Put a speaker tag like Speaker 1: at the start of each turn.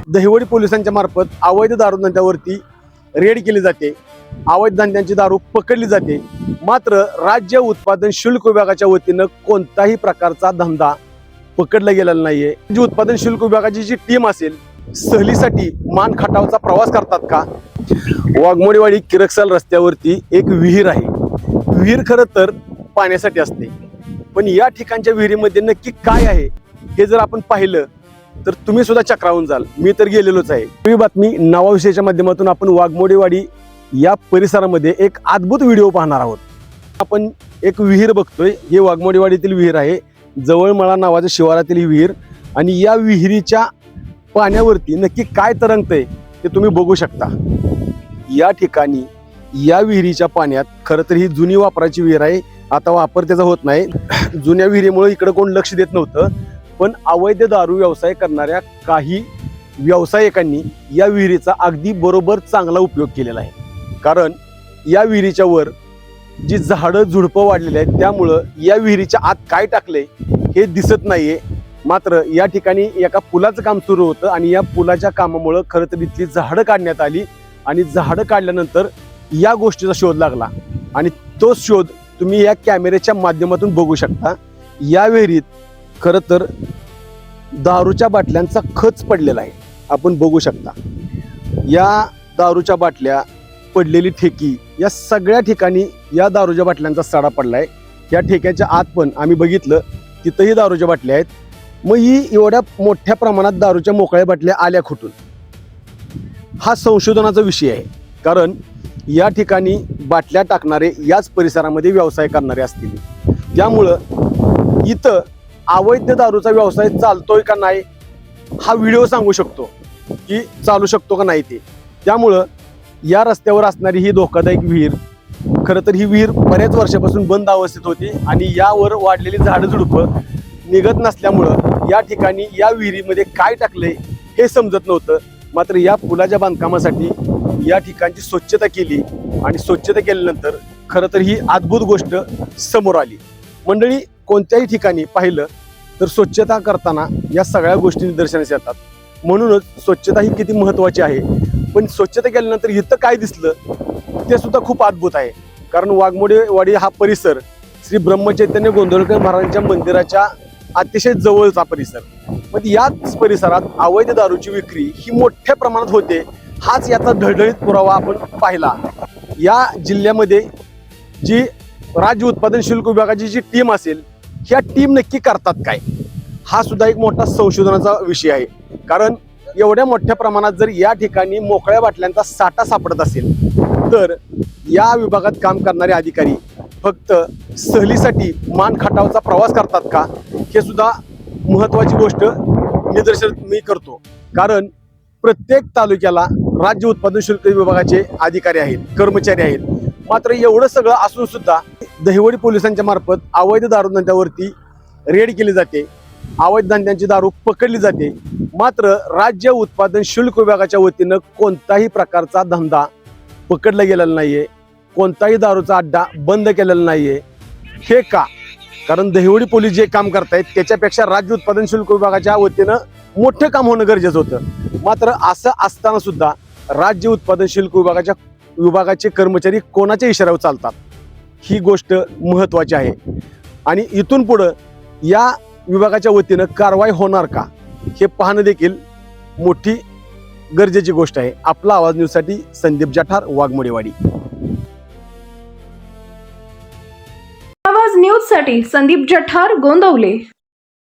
Speaker 1: दहिवडी पोलिसांच्या मार्फत अवैध दारू धंद्यावरती रेड केली जाते, अवैध धंद्यांची दारू पकडली जाते। मात्र राज्य उत्पादन शुल्क विभागाच्या वतीनं कोणताही प्रकारचा धंदा पकडला गेलेला नाहीये। जी उत्पादन शुल्क विभागाची जी टीम असेल, सहलीसाठी मान खटावचा प्रवास करतात का? वाघमोडेवाडी किरकसाल रस्त्यावरती एक विहीर आहे। विहीर खरं तर पाण्यासाठी असते, पण या ठिकाणच्या विहिरीमध्ये नक्की काय आहे हे जर आपण पाहिलं तर तुम्ही सुद्धा चक्रावून जाल। मी तर गेलेलोच आहे। ही बातमी नावाविषयीच्या माध्यमातून आपण वाघमोडेवाडी या परिसरामध्ये एक अद्भुत व्हिडिओ पाहणार आहोत। आपण एक विहीर बघतोय, हे वाघमोडेवाडीतील विहीर आहे। जवळमळा नावाच्या शिवारातील ही विहीर, आणि या विहिरीच्या पाण्यावरती नक्की काय तरंगतंय ते तुम्ही बघू शकता। या ठिकाणी या विहिरीच्या पाण्यात खरं तर ही जुनी वापराची विहीर आहे, आता वापर त्याचा होत नाही। जुन्या विहिरीमुळे इकडे कोण लक्ष देत नव्हतं, पण अवैध दारू व्यवसाय करणाऱ्या काही व्यावसायिकांनी या विहिरीचा अगदी बरोबर चांगला उपयोग केलेला आहे। कारण या विहिरीच्या वर जी झाडं झुडपं वाढलेली आहेत, त्यामुळं या विहिरीच्या आत काय टाकले हे दिसत नाहीये। मात्र या ठिकाणी एका पुलाचं काम सुरू होतं, आणि या पुलाच्या कामामुळं खरं तर इथली झाडं काढण्यात आली, आणि झाडं काढल्यानंतर या गोष्टीचा शोध लागला, आणि तो शोध तुम्ही या कॅमेऱ्याच्या माध्यमातून बघू शकता। या विहिरीत खरं तर दारूच्या बाटल्यांचा खच पडलेला आहे, आपण बघू शकता। या दारूच्या बाटल्या, पडलेली ठेकी, या सगळ्या ठिकाणी या दारूच्या बाटल्यांचा सडा पडलाय। या ठेक्याच्या आत पण आम्ही बघितलं, तिथंही दारूच्या बाटल्या आहेत। मग ही एवढ्या मोठ्या प्रमाणात दारूच्या मोकळ्या बाटल्या आल्या कुठून? हा संशोधनाचा विषय आहे, कारण या ठिकाणी बाटल्या टाकणारे याच परिसरामध्ये व्यवसाय करणारे असतील, त्यामुळं इथं अवैध दारूचा व्यवसाय चालतोय का नाही हा व्हिडिओ सांगू शकतो की चालू शकतो का नाही ते। त्यामुळं या रस्त्यावर असणारी ही धोकादायक विहीर, खरं तर ही विहीर बऱ्याच वर्षापासून बंद अवस्थेत होती, आणि यावर वाढलेली झाडं झुडपं निघत नसल्यामुळं या ठिकाणी या विहिरीमध्ये काय टाकलंय हे समजत नव्हतं। मात्र या पुलाच्या बांधकामासाठी या ठिकाणची स्वच्छता केली, आणि स्वच्छता केल्यानंतर खरं तर ही अद्भुत गोष्ट समोर आली। मंडळी, कोणत्याही ठिकाणी पाहिलं तर स्वच्छता करताना या सगळ्या गोष्टी निदर्शनास येतात, म्हणूनच स्वच्छता ही किती महत्त्वाची आहे। पण स्वच्छता केल्यानंतर इथं काय दिसलं ते सुद्धा खूप अद्भुत आहे, कारण वाघमोडेवाडी हा परिसर श्री ब्रह्मचैतन्य गोंधळकर महाराजांच्या मंदिराच्या अतिशय जवळचा परिसर। मग याच परिसरात अवैध दारूची विक्री ही मोठ्या प्रमाणात होते, हाच याचा ढळढळीत पुरावा आपण पाहिला। या जिल्ह्यामध्ये जी राज्य उत्पादन शुल्क विभागाची जी टीम असेल, ह्या टीम नक्की करतात काय, हा सुद्धा एक मोठा संशोधनाचा विषय आहे। कारण एवढ्या मोठ्या प्रमाणात जर या ठिकाणी मोकळ्या बाटल्यांचा साठा सापडत असेल, तर या विभागात काम करणारे अधिकारी फक्त सहलीसाठी मान खटावचा प्रवास करतात का, हे सुद्धा महत्त्वाची गोष्ट निदर्शन मी करतो। कारण प्रत्येक तालुक्याला राज्य उत्पादन शुल्क विभागाचे अधिकारी आहेत, कर्मचारी आहेत। मात्र एवढं सगळं असून सुद्धा दहिवडी पोलिसांच्या मार्फत अवैध दारू धंद्यावरती रेड केली जाते, अवैध धंद्यांची दारू पकडली जाते। मात्र राज्य उत्पादन शुल्क विभागाच्या वतीनं कोणताही प्रकारचा धंदा पकडला गेलेला नाहीये, कोणताही दारूचा अड्डा बंद केलेला नाहीये। हे का? कारण दहिवडी पोलीस जे काम करतायत त्याच्यापेक्षा राज्य उत्पादन शुल्क विभागाच्या वतीनं मोठं काम होणं गरजेचं होतं। मात्र असं असताना सुद्धा राज्य उत्पादन शुल्क विभागाचे कर्मचारी कोणाच्या इशाऱ्यावर चालतात, ही गोष्ट महत्त्वाची आहे। आणि इथून पुढं या विभागाच्या वतीनं कारवाई होणार का हे पाहणं देखील मोठी गरजेची गोष्ट आहे। आपला आवाज न्यूजसाठी संदीप जाठार, वाघमोडेवाडी।
Speaker 2: आवाज न्यूजसाठी संदीप जाठार, गोंदवले।